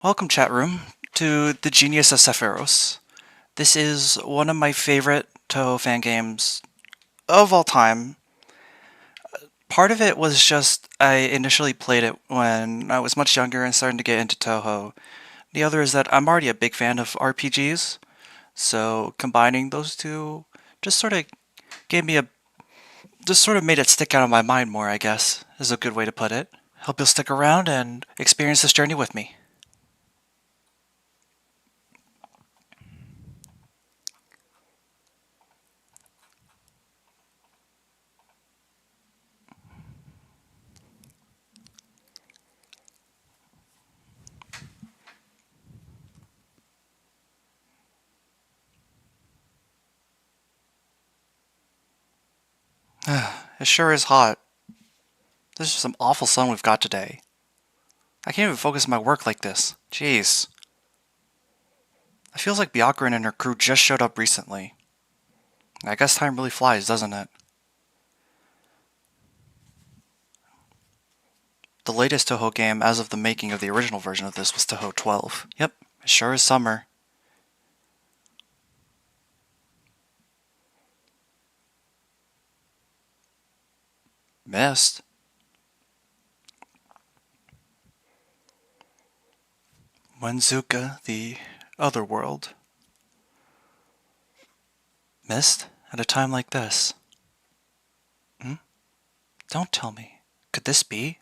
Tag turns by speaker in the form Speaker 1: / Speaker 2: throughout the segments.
Speaker 1: Welcome, chat room, to The Genius of Sappheiros. This is one of my favorite Toho fan games of all time. Part of it was just I initially played it when I was much younger and starting to get into Toho. The other is that I'm already a big fan of RPGs, so combining those two just sort of gave me a just sort of made it stick out of my mind more, I guess, is a good way to put it. Hope you'll stick around and experience this journey with me. It sure is hot. This is some awful sun we've got today. I can't even focus on my work like this. Jeez. It feels like Byakurin and her crew just showed up recently. I guess time really flies, doesn't it? The latest Toho game as of the making of the original version of this was Toho 12. Yep, it sure is summer. Mist? Wenzuka, the other world. Mist? At a time like this? Hmm? Don't tell me. Could this be?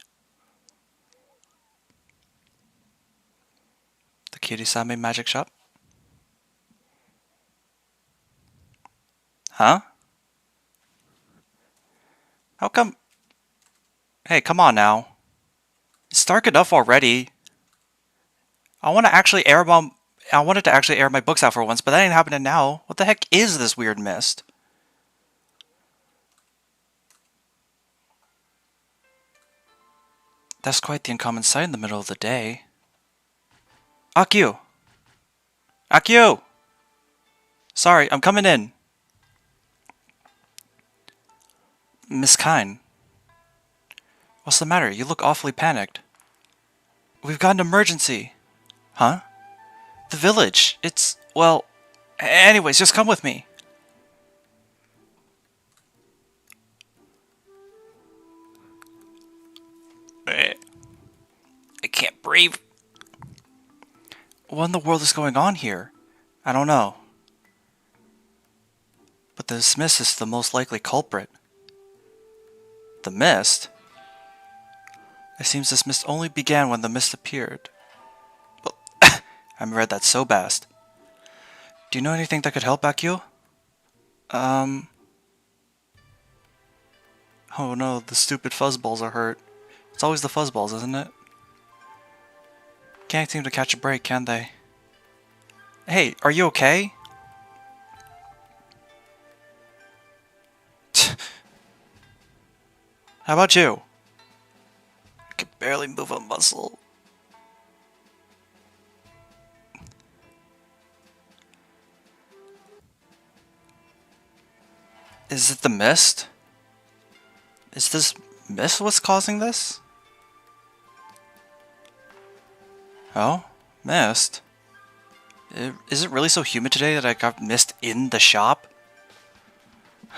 Speaker 1: The Kirisame magic shop? Huh? How come? Hey, come on now. It's dark enough already. I wanted to actually air my books out for once, but that ain't happening now. What the heck is this weird mist? That's quite the uncommon sight in the middle of the day. Akio! Akio! Sorry, I'm coming in. Miss Kine. What's the matter? You look awfully panicked. We've got an emergency. Huh? The village. Well... Anyways, just come with me. I can't breathe. What in the world is going on here? I don't know. But this mist is the most likely culprit. The mist? It seems this mist only began when the mist appeared. Well, I read that so fast. Do you know anything that could help, Akio? Oh no, the stupid fuzzballs are hurt. It's always the fuzzballs, isn't it? Can't seem to catch a break, can they? Hey, are you okay? How about you? I can barely move a muscle. Is it the mist? Is this mist what's causing this? Oh? Mist? Is it really so humid today that I got mist in the shop?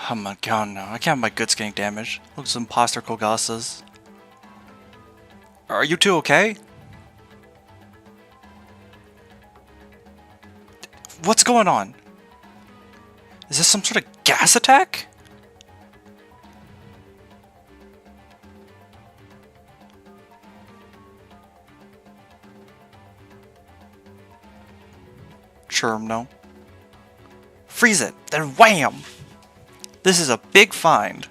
Speaker 1: Oh my god, no. I can't have my goods getting damaged. Looks imposter Kogasas. Are you two okay? What's going on? Is this some sort of gas attack? Sure, no. Freeze it, then wham! This is a big find.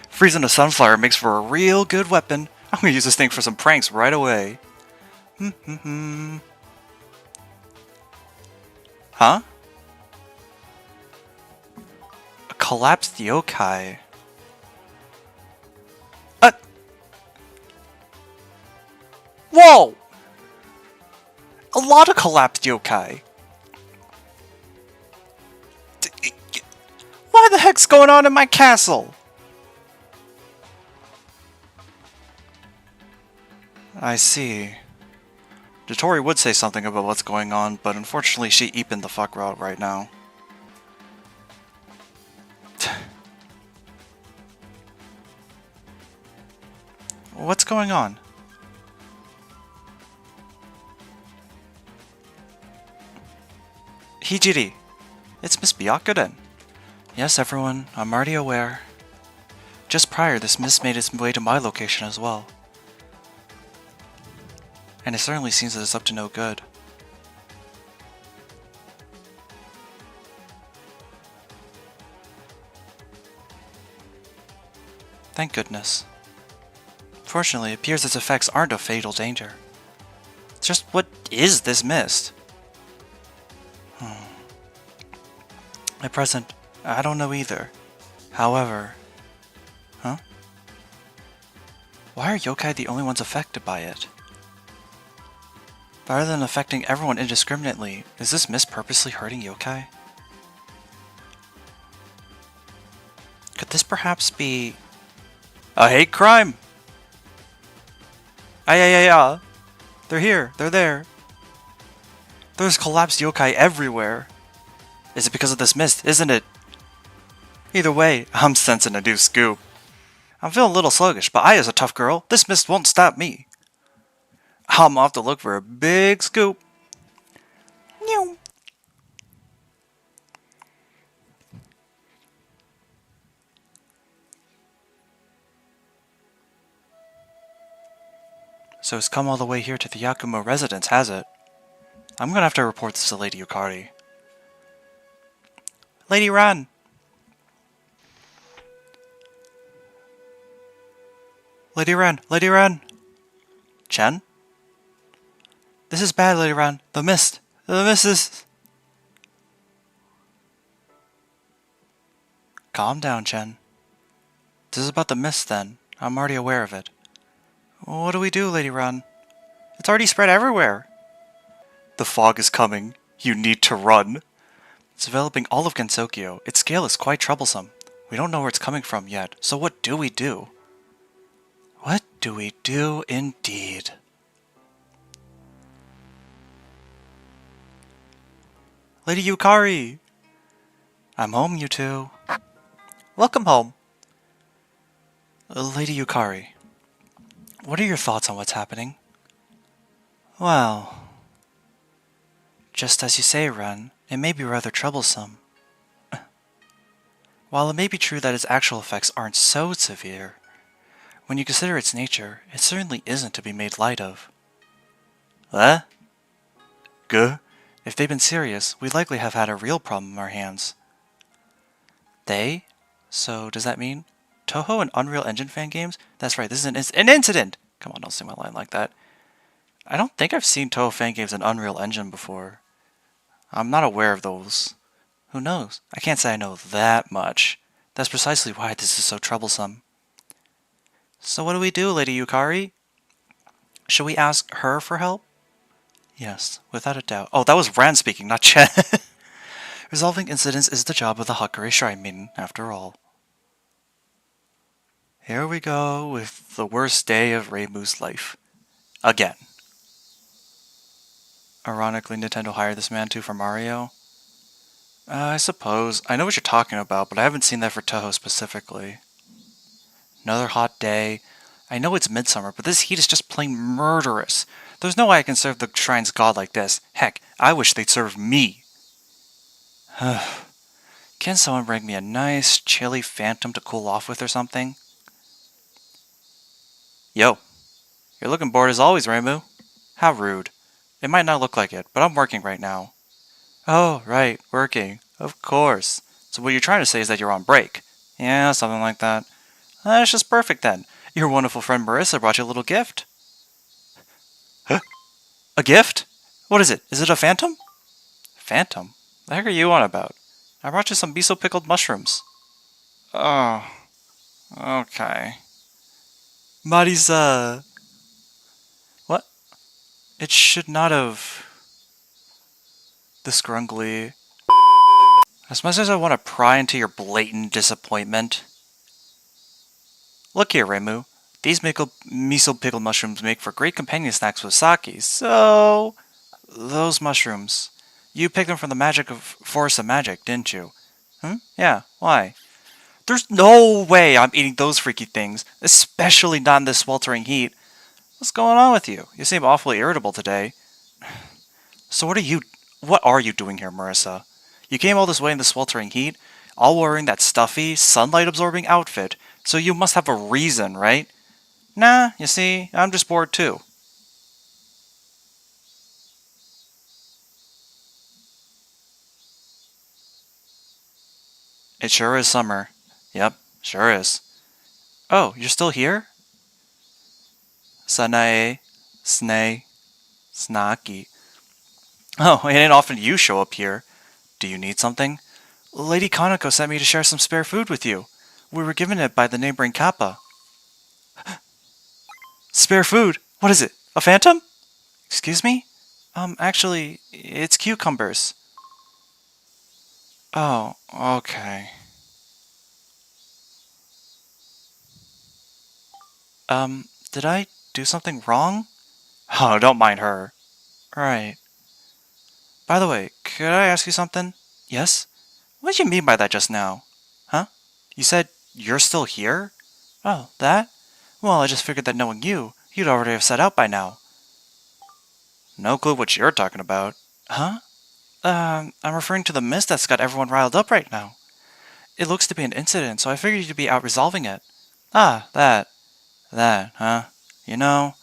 Speaker 1: Freezing a sunflower makes for a real good weapon. I'm gonna use this thing for some pranks right away. Huh? A collapsed yokai. Whoa! A lot of collapsed yokai. What the heck's going on in my castle? I see. Dotori would say something about what's going on, but unfortunately she eeping the fuck out right now. What's going on? Hijiri, it's Miss Byakuren. Yes, everyone, I'm already aware. Just prior, this mist made its way to my location as well. And it certainly seems that it's up to no good. Thank goodness. Fortunately, it appears its effects aren't of fatal danger. It's just, what is this mist? At present, I don't know either. However... Huh? Why are yokai the only ones affected by it? Rather than affecting everyone indiscriminately, is this mist purposely hurting yokai? Could this perhaps be... a hate crime? Ay. They're here, they're there. There's collapsed yokai everywhere. Is it because of this mist, isn't it? Either way, I'm sensing a new scoop. I'm feeling a little sluggish, but I is a tough girl. This mist won't stop me. I'm off to look for a big scoop. Meow. So it's come all the way here to the Yakumo residence, has it? I'm gonna have to report this to Lady Yukari. Lady Ran! Lady Ran! Lady Ran! Chen? This is bad, Lady Ran. The mist! The mist is... Calm down, Chen. This is about the mist, then. I'm already aware of it. What do we do, Lady Ran? It's already spread everywhere! The fog is coming. You need to run. It's developing all of Gensokyo. Its scale is quite troublesome. We don't know where it's coming from yet, so what do we do? What do we do indeed? Lady Yukari! I'm home, you two. Welcome home. Lady Yukari, what are your thoughts on what's happening? Well, just as you say, Ren, it may be rather troublesome. While it may be true that its actual effects aren't so severe, when you consider its nature, it certainly isn't to be made light of. Eh? Guh? If they'd been serious, we'd likely have had a real problem on our hands. They? So, does that mean? Toho and Unreal Engine fan games? That's right, this is an incident! Come on, don't say my line like that. I don't think I've seen Toho fan games in Unreal Engine before. I'm not aware of those. Who knows? I can't say I know that much. That's precisely why this is so troublesome. So what do we do, Lady Yukari? Should we ask her for help? Yes, without a doubt. Oh, that was Ran speaking, not Chen. Resolving incidents is the job of the Hakure Shrine Maiden, after all. Here we go with the worst day of Reimu's life. Again. Ironically, Nintendo hired this man too for Mario. I suppose. I know what you're talking about, but I haven't seen that for Toho specifically. Another hot day. I know it's midsummer, but this heat is just plain murderous. There's no way I can serve the shrine's god like this. Heck, I wish they'd serve me. Can someone bring me a nice, chilly phantom to cool off with or something? Yo, you're looking bored as always, Reimu. How rude. It might not look like it, but I'm working right now. Oh, right, working. Of course. So what you're trying to say is that you're on break. Yeah, something like that. That's just perfect then. Your wonderful friend Marissa brought you a little gift. Huh? A gift? What is it? Is it a phantom? Phantom? The heck are you on about? I brought you some miso pickled mushrooms. Oh, okay. Marisa. What? It should not have... The scrungly. As much as I want to pry into your blatant disappointment. Look here, Reimu. These miso pickled mushrooms make for great companion snacks with sake. So, those mushrooms. You picked them from the forest of magic, didn't you? Yeah, why? There's no way I'm eating those freaky things, especially not in this sweltering heat. What's going on with you? You seem awfully irritable today. So what are you doing here, Marissa? You came all this way in the sweltering heat, all wearing that stuffy, sunlight-absorbing outfit, so you must have a reason, right? Nah, you see, I'm just bored too. It sure is summer. Yep, sure is. Oh, you're still here? Sanae, Snay, Snaki. Oh, it ain't often you show up here. Do you need something? Lady Kanako sent me to share some spare food with you. We were given it by the neighboring kappa. Spare food? What is it? A phantom? Excuse me? Actually, it's cucumbers. Oh, okay. Did I do something wrong? Oh, don't mind her. Right. By the way, could I ask you something? Yes? What did you mean by that just now? Huh? You said you're still here? Oh, that? Well, I just figured that knowing you, you'd already have set out by now. No clue what you're talking about. Huh? I'm referring to the mist that's got everyone riled up right now. It looks to be an incident, so I figured you'd be out resolving it. Ah, that. That, huh? You know,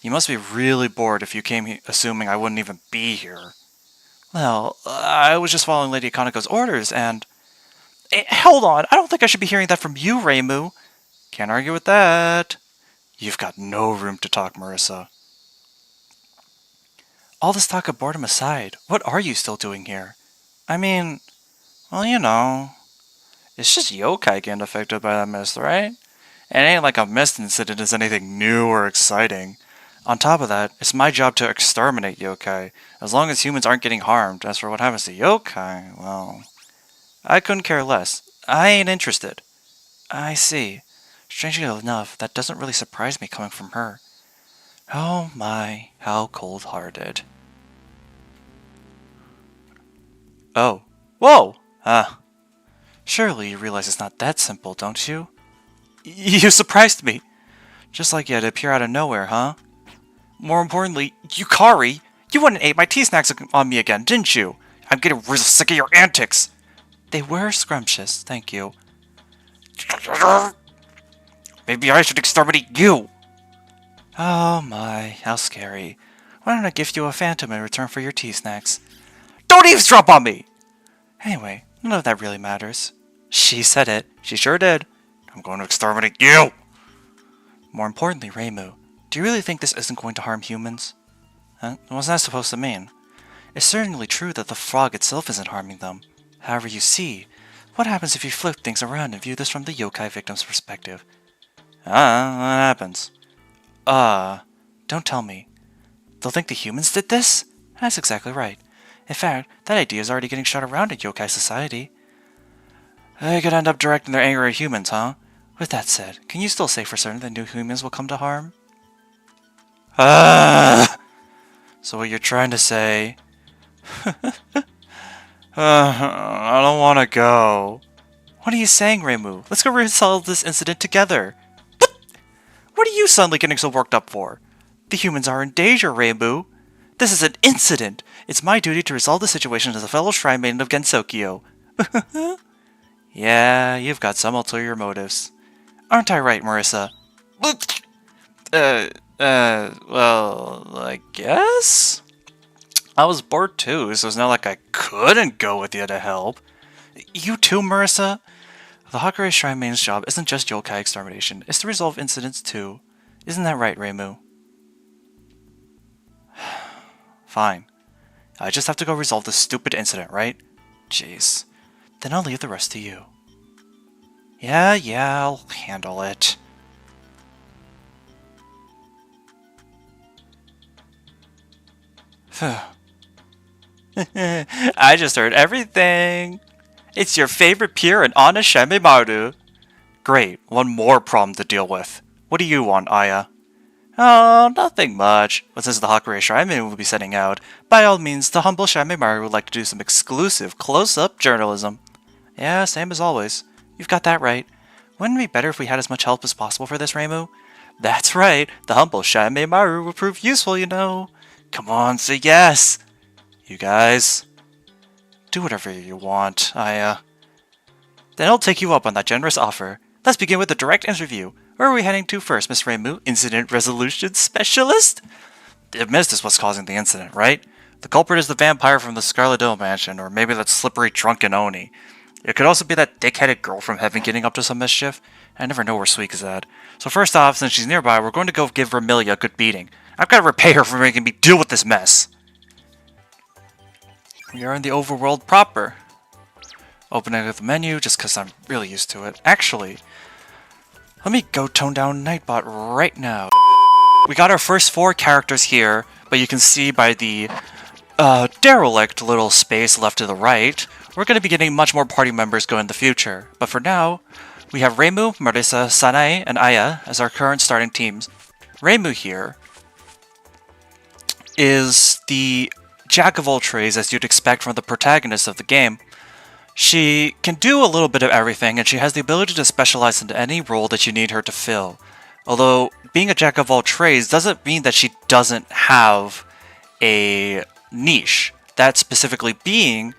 Speaker 1: you must be really bored if you came assuming I wouldn't even be here. Well, I was just following Lady Kanako's orders, and... hold on, I don't think I should be hearing that from you, Reimu. Can't argue with that. You've got no room to talk, Marissa. All this talk of boredom aside, what are you still doing here? I mean, well, you know, it's just yokai getting affected by that mist, right? It ain't like a mist incident is anything new or exciting. On top of that, it's my job to exterminate yokai, as long as humans aren't getting harmed. As for what happens to yokai, well, I couldn't care less. I ain't interested. I see. Strangely enough, that doesn't really surprise me coming from her. Oh my, how cold-hearted. Oh. Whoa! Ah. Surely you realize it's not that simple, don't you? You surprised me! Just like you had to appear out of nowhere, huh? More importantly, Yukari! You went and ate my tea snacks on me again, didn't you? I'm getting real sick of your antics! They were scrumptious, thank you. Maybe I should exterminate you! Oh my, how scary. Why don't I gift you a phantom in return for your tea snacks? Don't eavesdrop on me! Anyway, none of that really matters. She said it. She sure did. I'm going to exterminate you! More importantly, Reimu, do you really think this isn't going to harm humans? Huh? What's that supposed to mean? It's certainly true that the frog itself isn't harming them. However, you see, what happens if you flip things around and view this from the yokai victim's perspective? What happens? Don't tell me. They'll think the humans did this? That's exactly right. In fact, that idea is already getting shot around in yokai society. They could end up directing their anger at humans, huh? With that said, can you still say for certain that new humans will come to harm? So what you're trying to say... I don't want to go. What are you saying, Reimu? Let's go resolve this incident together. What are you suddenly getting so worked up for? The humans are in danger, Reimu. This is an incident. It's my duty to resolve the situation as a fellow shrine maiden of Gensokyo. Yeah, you've got some ulterior motives. Aren't I right, Marissa? Well, I guess? I was bored too, so it's not like I couldn't go with you to help. You too, Marissa? The Hakure Shrine Maiden's job isn't just yokai extermination, it's to resolve incidents too. Isn't that right, Reimu? Fine. I just have to go resolve this stupid incident, right? Jeez. Then I'll leave the rest to you. Yeah, I'll handle it. I just heard everything. It's your favorite pure and honest Shenmei Maru. Great, one more problem to deal with. What do you want, Aya? Oh, nothing much. But since the Hakurei Shrine will be setting out, by all means, the humble Shrine Maru would like to do some exclusive close-up journalism. Yeah, same as always. You've got that right. Wouldn't it be better if we had as much help as possible for this, Reimu? That's right. The humble Shrine Maru will prove useful, you know. Come on, say yes. You guys, do whatever you want, Aya. Then I'll take you up on that generous offer. Let's begin with the direct interview. Where are we heading to first, Miss Reimu? Incident Resolution Specialist? The mist is what's causing the incident, right? The culprit is the vampire from the Scarlet Dome Mansion, or maybe that slippery drunken Oni. It could also be that dick-headed girl from heaven getting up to some mischief. I never know where Suik is at. So first off, since she's nearby, we're going to go give Vermilia a good beating. I've got to repay her for making me deal with this mess. We are in the overworld proper. Opening up the menu, just because I'm really used to it. Actually, let me go tone down Nightbot right now. We got our first 4 characters here, but you can see by the derelict little space left to the right, we're going to be getting much more party members going in the future. But for now, we have Reimu, Marisa, Sanae, and Aya as our current starting teams. Reimu here is the jack of all trades, as you'd expect from the protagonist of the game. She can do a little bit of everything, and she has the ability to specialize into any role that you need her to fill. Although, being a jack of all trades doesn't mean that she doesn't have a niche. That specifically being,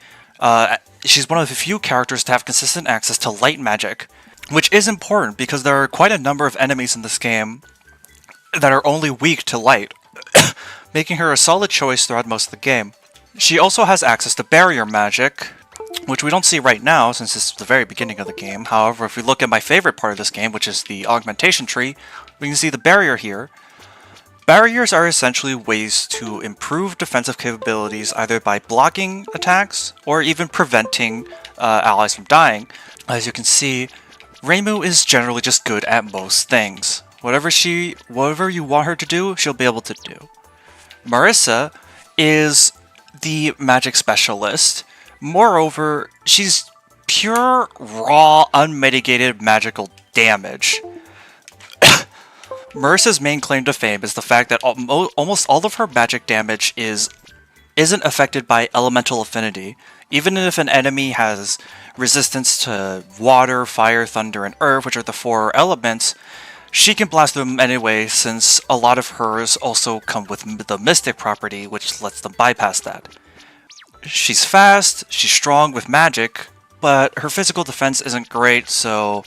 Speaker 1: she's one of the few characters to have consistent access to light magic, which is important because there are quite a number of enemies in this game that are only weak to light, making her a solid choice throughout most of the game. She also has access to barrier magic, which we don't see right now since this is the very beginning of the game. However, if we look at my favorite part of this game, which is the augmentation tree, we can see the barrier here. Barriers are essentially ways to improve defensive capabilities either by blocking attacks or even preventing allies from dying. As you can see, Reimu is generally just good at most things. Whatever you want her to do, she'll be able to do. Marisa is the magic specialist. Moreover, she's pure, raw, unmitigated magical damage. Marisa's main claim to fame is the fact that almost all of her magic damage isn't affected by elemental affinity. Even if an enemy has resistance to water, fire, thunder, and earth, which are the 4 elements, she can blast them anyway, since a lot of hers also come with the mystic property, which lets them bypass that. She's fast, she's strong with magic, but her physical defense isn't great, so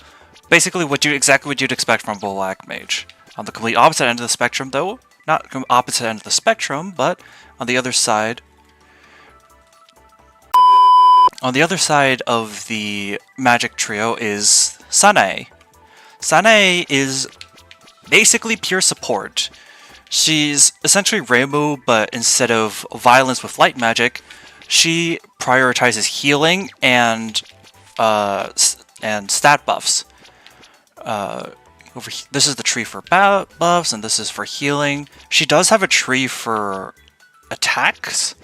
Speaker 1: basically exactly what you'd expect from a Black Mage. On the complete opposite end of the spectrum, though, not opposite end of the spectrum, but on the other side of the magic trio is Sanae. Sanae is basically pure support. She's essentially Reimu, but instead of violence with light magic, she prioritizes healing and stat buffs. This is the tree for buffs, and this is for healing. She does have a tree for attacks,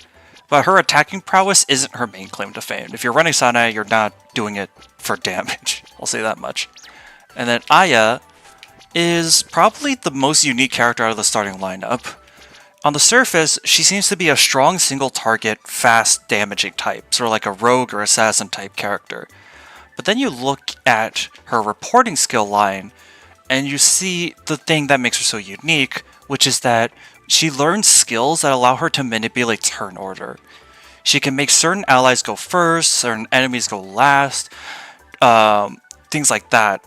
Speaker 1: but her attacking prowess isn't her main claim to fame. If you're running Sanae, you're not doing it for damage. I'll say that much. And then Aya is probably the most unique character out of the starting lineup. On the surface, she seems to be a strong single-target, fast damaging type, sort of like a rogue or assassin type character. But then you look at her reporting skill line, and you see the thing that makes her so unique, which is that she learns skills that allow her to manipulate turn order. She can make certain allies go first, certain enemies go last, things like that,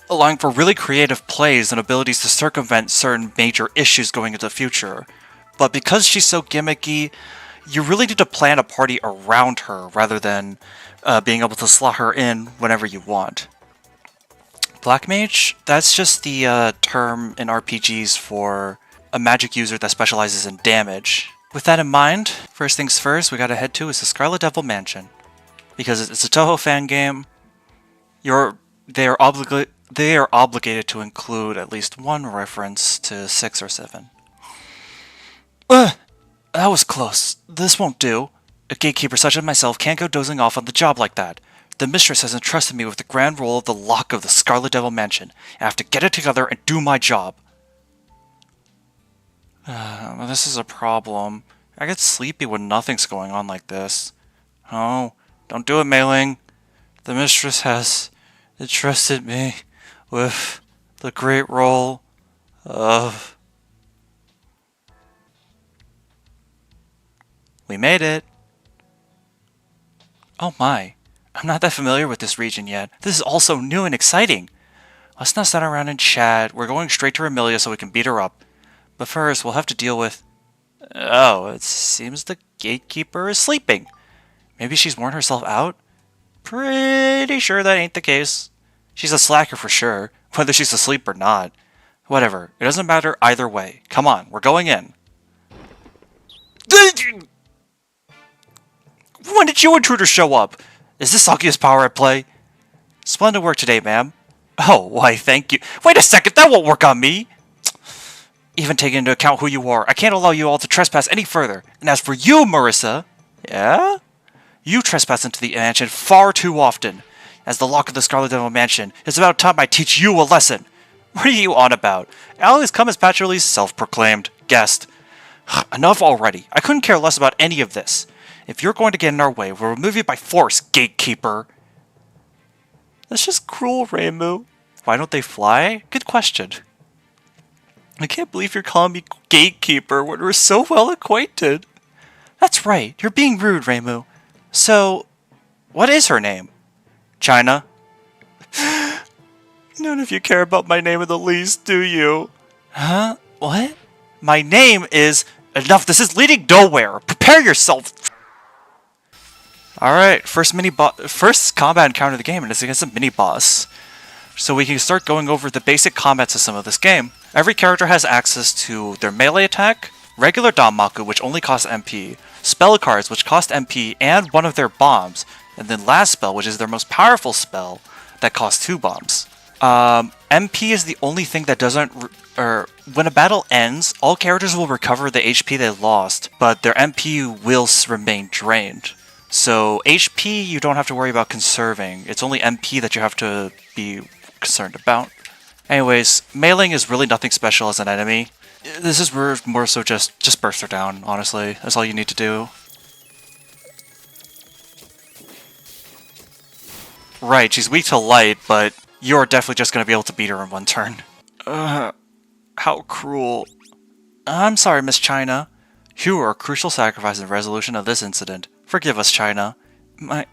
Speaker 1: allowing for really creative plays and abilities to circumvent certain major issues going into the future. But because she's so gimmicky, you really need to plan a party around her rather than being able to slot her in whenever you want. Black Mage, that's just the term in RPGs for a magic user that specializes in damage. With that in mind, first things first, we gotta head to is the Scarlet Devil Mansion. Because it's a Touhou fan game, they are obligated to include at least one reference to 6 or 7. That was close. This won't do. A gatekeeper such as myself can't go dozing off on the job like that. The mistress has entrusted me with the grand role of the lock of the Scarlet Devil Mansion. I have to get it together and do my job. Well, this is a problem. I get sleepy when nothing's going on like this. Oh, don't do it, Mei Ling. The mistress has entrusted me with the great role of... We made it. Oh my, I'm not that familiar with this region yet. This is all so new and exciting. Let's not sit around and chat. We're going straight to Amelia so we can beat her up. But first, we'll have to deal with... Oh, it seems the gatekeeper is sleeping. Maybe she's worn herself out? Pretty sure that ain't the case. She's a slacker for sure, whether she's asleep or not. Whatever, it doesn't matter either way. Come on, we're going in. When did you intruders show up? Is this Sakuya's power at play? Splendid work today, ma'am. Oh, why, thank you. Wait a second, that won't work on me! Even taking into account who you are, I can't allow you all to trespass any further. And as for you, Marissa... Yeah? You trespass into the mansion far too often. As the lock of the Scarlet Devil Mansion, it's about time I teach you a lesson. What are you on about? I always come as Patchoul's self-proclaimed guest. Enough already. I couldn't care less about any of this. If you're going to get in our way, we'll remove you by force, gatekeeper. That's just cruel, Reimu. Why don't they fly? Good question. I can't believe you're calling me gatekeeper when we're so well acquainted. That's right, you're being rude, Reimu. So, what is her name? China? None of you care about my name in the least, do you? Huh? What? My name is... Enough, this is leading nowhere. Prepare yourself. Alright, first combat encounter of the game, and it's against a mini-boss. So we can start going over the basic combat system of this game. Every character has access to their melee attack, regular Danmaku, which only costs MP, spell cards, which cost MP, and one of their bombs, and then last spell, which is their most powerful spell, that costs 2 bombs. MP is the only thing that doesn't... when a battle ends, all characters will recover the HP they lost, but their MP will remain drained. So HP you don't have to worry about conserving, it's only MP that you have to be concerned about. Anyways, Mei Ling is really nothing special as an enemy. This is more so just burst her down, honestly. That's all you need to do. Right, she's weak to light, but you're definitely just gonna be able to beat her in one turn. How cruel. I'm sorry, Miss China. You are a crucial sacrifice in the resolution of this incident. Forgive us, China. My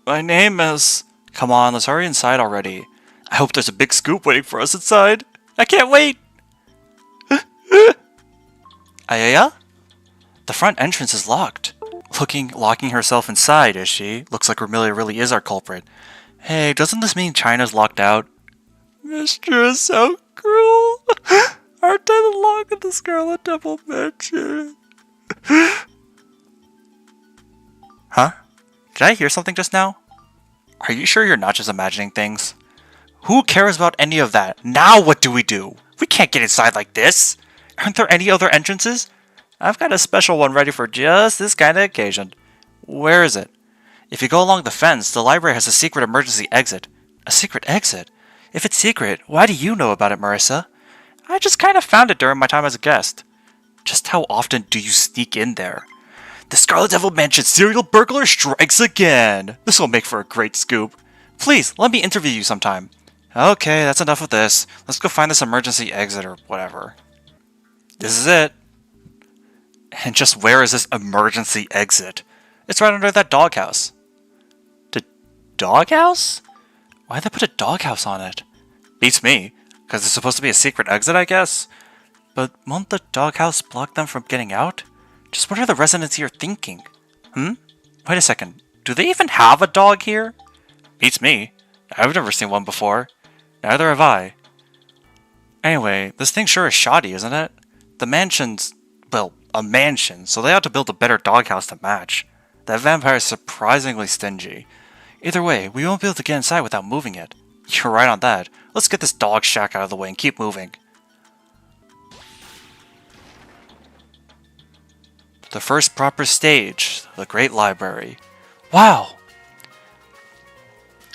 Speaker 1: name is... Come on, let's hurry inside already. I hope there's a big scoop waiting for us inside. I can't wait! Ayaya? The front entrance is locked. Locking herself inside, is she? Looks like Amelia really is our culprit. Hey, doesn't this mean China's locked out? Mistress, so cruel. Aren't I the lock of the Scarlet Devil Mansion? Huh? Did I hear something just now? Are you sure you're not just imagining things? Who cares about any of that? Now what do? We can't get inside like this. Aren't there any other entrances? I've got a special one ready for just this kind of occasion. Where is it? If you go along the fence, the library has a secret emergency exit. A secret exit? If it's secret, why do you know about it, Marissa? I just kind of found it during my time as a guest. Just how often do you sneak in there? The Scarlet Devil Mansion serial burglar strikes again! This will make for a great scoop. Please, let me interview you sometime. Okay, that's enough of this. Let's go find this emergency exit or whatever. This is it. And just where is this emergency exit? It's right under that doghouse. The doghouse? Why'd they put a doghouse on it? Beats me, because it's supposed to be a secret exit, I guess? But won't the doghouse block them from getting out? Just what are the residents here thinking? Wait a second. Do they even have a dog here? Beats me. I've never seen one before. Neither have I. Anyway, this thing sure is shoddy, isn't it? The mansion's... well, a mansion, so they ought to build a better doghouse to match. That vampire is surprisingly stingy. Either way, we won't be able to get inside without moving it. You're right on that. Let's get this dog shack out of the way and keep moving. The first proper stage, the Great Library. Wow!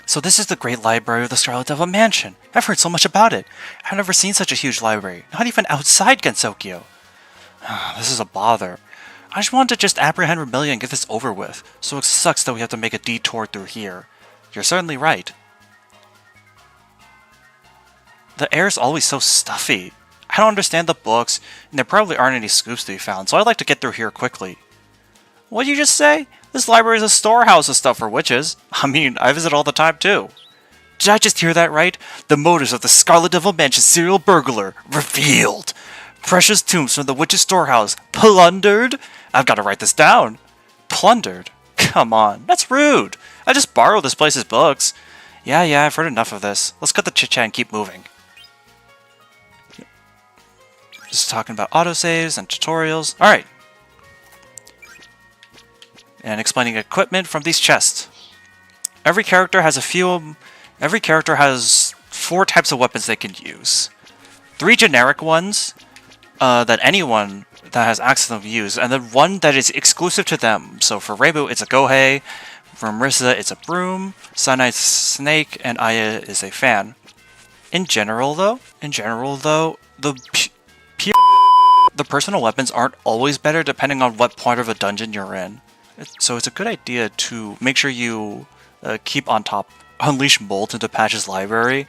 Speaker 1: So this is the Great Library of the Scarlet Devil Mansion. I've heard so much about it. I've never seen such a huge library, not even outside Gensokyo. This is a bother. I just want to just apprehend Rebellion and get this over with, so it sucks that we have to make a detour through here. You're certainly right. The air's always so stuffy. I don't understand the books, and there probably aren't any scoops to be found, so I'd like to get through here quickly. What'd you just say? This library is a storehouse of stuff for witches. I mean, I visit all the time too. Did I just hear that right? The motives of the Scarlet Devil Mansion serial burglar revealed. Precious tombs from the witch's storehouse plundered? I've got to write this down. Plundered? Come on, that's rude. I just borrowed this place's books. Yeah, I've heard enough of this. Let's cut the chit-chat and keep moving. Just talking about autosaves and tutorials. Alright. And explaining equipment from these chests. Every character has 4 types of weapons they can use. 3 generic ones that anyone that has access to them use, and then 1 that is exclusive to them. So for Reimu, it's a Gohei. For Marissa, it's a broom. Sanai's a snake, and Aya is a fan. In general, though, the personal weapons aren't always better depending on what part of a dungeon you're in. So it's a good idea to make sure you keep on top. Unleash Molt into Patch's library.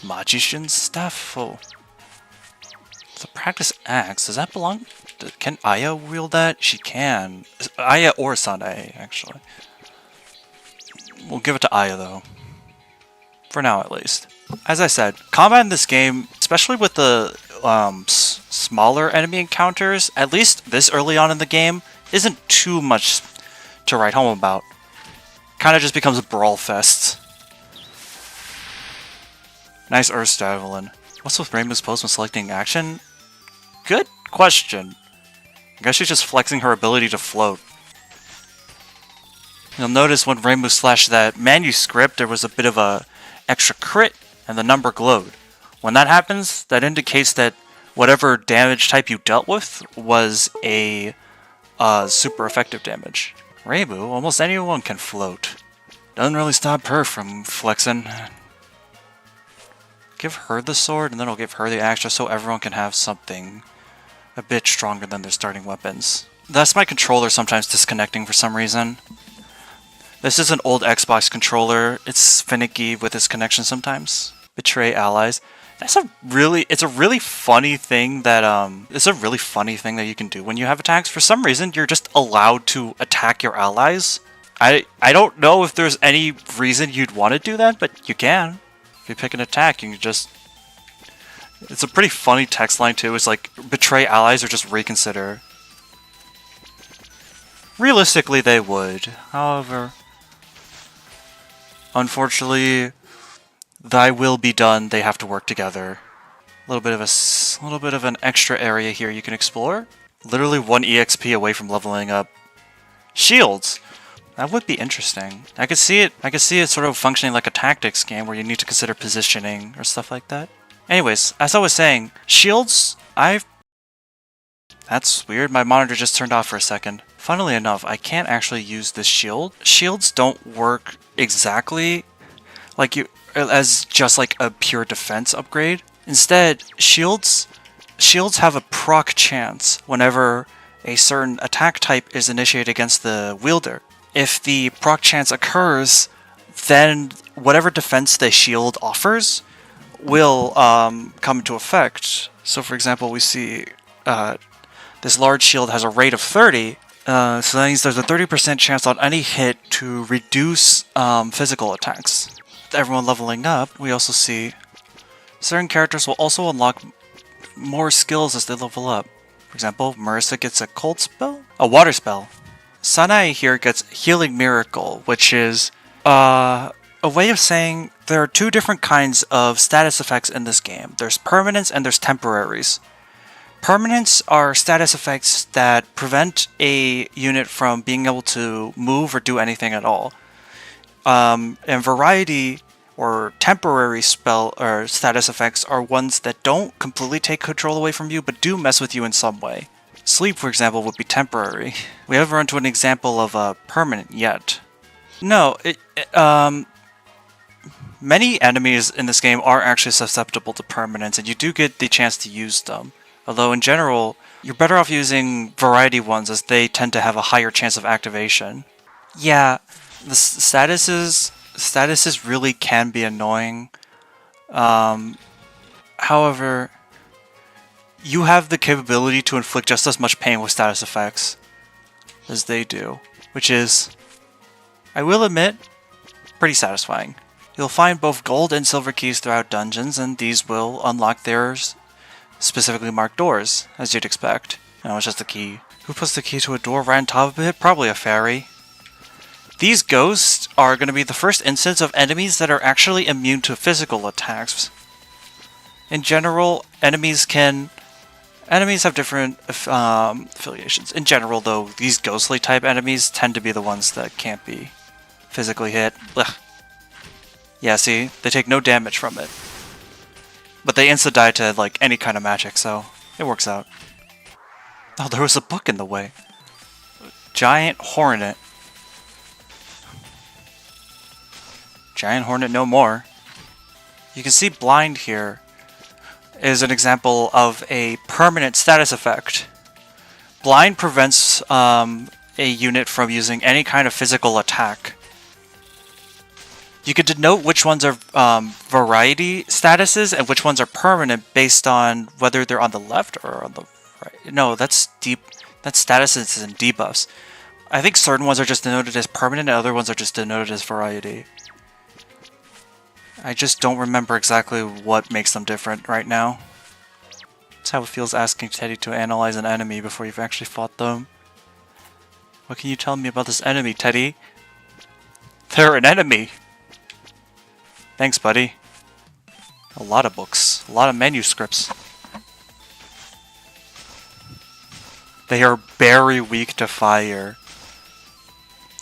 Speaker 1: Magician's Staff. Oh. The practice axe. Does that belong? Can Aya wield that? She can. Aya or Sanae, actually. We'll give it to Aya, though. For now, at least. As I said, combat in this game, especially with the smaller enemy encounters, at least this early on in the game, isn't too much to write home about. Kind of just becomes a brawl fest. Nice Earth Javelin. What's with Reimu's pose when selecting action? Good question. I guess she's just flexing her ability to float. You'll notice when Reimu slashed that manuscript, there was a bit of a extra crit, and the number glowed. When that happens, that indicates that whatever damage type you dealt with was a super effective damage. Reimu, almost anyone can float. Doesn't really stop her from flexing. Give her the sword, and then I'll give her the axe just so everyone can have something a bit stronger than their starting weapons. That's my controller sometimes disconnecting for some reason. This is an old Xbox controller. It's finicky with its connection sometimes. Betray allies. It's a really funny thing that you can do when you have attacks. For some reason, you're just allowed to attack your allies. I don't know if there's any reason you'd want to do that, but you can. If you pick an attack, you can just... It's a pretty funny text line too. It's like, betray allies or just reconsider. Realistically, they would. However, unfortunately, thy will be done. They have to work together. A little bit of an extra area here you can explore. Literally 1 EXP away from leveling up. Shields. That would be interesting. I could see it sort of functioning like a tactics game where you need to consider positioning or stuff like that. Anyways, as I was saying, shields, That's weird, my monitor just turned off for a second. Funnily enough, I can't actually use this shield. Shields don't work exactly like as just like a pure defense upgrade. Instead, shields have a proc chance whenever a certain attack type is initiated against the wielder. If the proc chance occurs, then whatever defense the shield offers will come into effect. So for example, we see this large shield has a rate of 30, so that means there's a 30% chance on any hit to reduce physical attacks. With everyone leveling up, we also see certain characters will also unlock more skills as they level up. For example, Marissa gets a cold spell? A water spell. Sanae here gets Healing Miracle, which is a way of saying there are 2 different kinds of status effects in this game. There's permanents and there's temporaries. Permanents are status effects that prevent a unit from being able to move or do anything at all. And variety or temporary spell or status effects are ones that don't completely take control away from you but do mess with you in some way. Sleep, for example, would be temporary. We haven't run to an example of a permanent yet. No, many enemies in this game are actually susceptible to permanence, and you do get the chance to use them. Although in general, you're better off using variety ones as they tend to have a higher chance of activation. Yeah, the statuses really can be annoying. However, you have the capability to inflict just as much pain with status effects as they do, which is, I will admit, pretty satisfying. You'll find both gold and silver keys throughout dungeons, and these will unlock their specifically marked doors, as you'd expect. No, it's just a key. Who puts the key to a door right on top of it? Probably a fairy. These ghosts are going to be the first instance of enemies that are actually immune to physical attacks. In general, enemies have different affiliations. In general, though, these ghostly type enemies tend to be the ones that can't be physically hit. Ugh. Yeah, see? They take no damage from it. But they insta-die to, like, any kind of magic, so it works out. Oh, there was a book in the way. Giant Hornet. Giant Hornet no more. You can see Blind here is an example of a permanent status effect. Blind prevents a unit from using any kind of physical attack. You can denote which ones are variety statuses and which ones are permanent based on whether they're on the left or on the right. No, that's statuses and debuffs. I think certain ones are just denoted as permanent and other ones are just denoted as variety. I just don't remember exactly what makes them different right now. That's how it feels asking Teddy to analyze an enemy before you've actually fought them. What can you tell me about this enemy, Teddy? They're an enemy! Thanks, buddy. A lot of books. A lot of manuscripts. They are very weak to fire.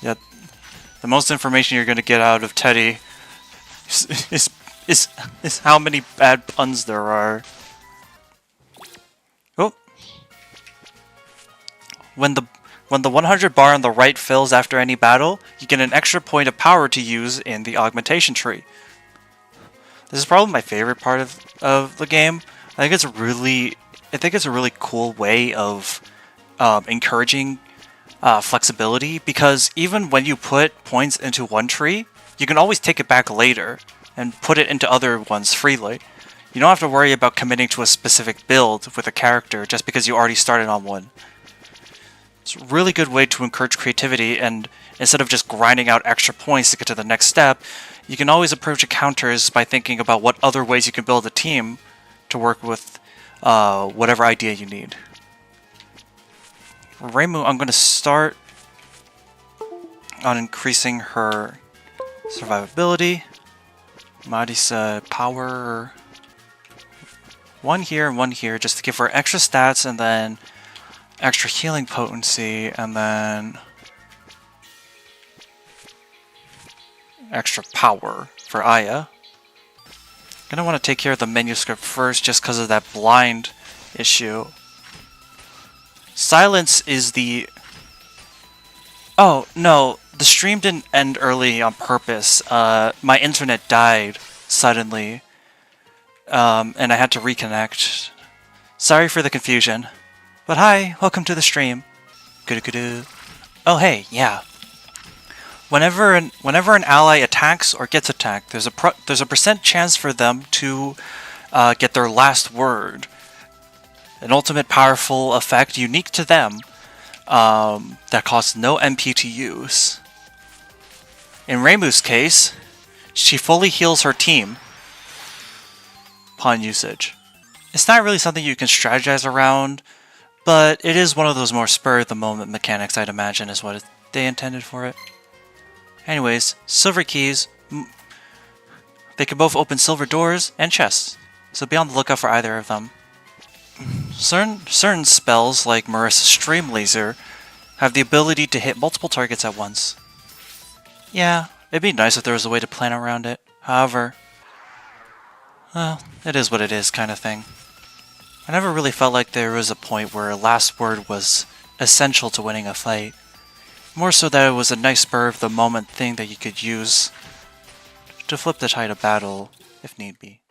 Speaker 1: Yet, the most information you're going to get out of Teddy is how many bad puns there are. Oh. When the 100 bar on the right fills after any battle, you get an extra point of power to use in the augmentation tree. This is probably my favorite part of the game. I think it's a really cool way of encouraging flexibility, because even when you put points into one tree, you can always take it back later and put it into other ones freely. You don't have to worry about committing to a specific build with a character just because you already started on one. It's a really good way to encourage creativity, and instead of just grinding out extra points to get to the next step, you can always approach encounters by thinking about what other ways you can build a team to work with whatever idea you need. Reimu, I'm going to start on increasing her survivability. Marisa power. One here and one here, just to give her extra stats, and then extra healing potency, and then extra power for Aya. Gonna want to take care of the manuscript first, just because of that blind issue. Silence is the... Oh, no. The stream didn't end early on purpose. My internet died suddenly. And I had to reconnect. Sorry for the confusion. But hi, welcome to the stream. Good. Oh hey, yeah. Whenever an ally attacks or gets attacked, there's a percent chance for them to get their last word. An ultimate powerful effect unique to them that costs no MP to use. In Reimu's case, she fully heals her team upon usage. It's not really something you can strategize around, but it is one of those more spur-of-the-moment mechanics, I'd imagine, is what they intended for it. Anyways, silver keys, they can both open silver doors and chests, so be on the lookout for either of them. Certain spells, like Marissa's Stream Laser, have the ability to hit multiple targets at once. Yeah, it'd be nice if there was a way to plan around it. However, well, it is what it is kind of thing. I never really felt like there was a point where last word was essential to winning a fight. More so that it was a nice spur of the moment thing that you could use to flip the tide of battle if need be.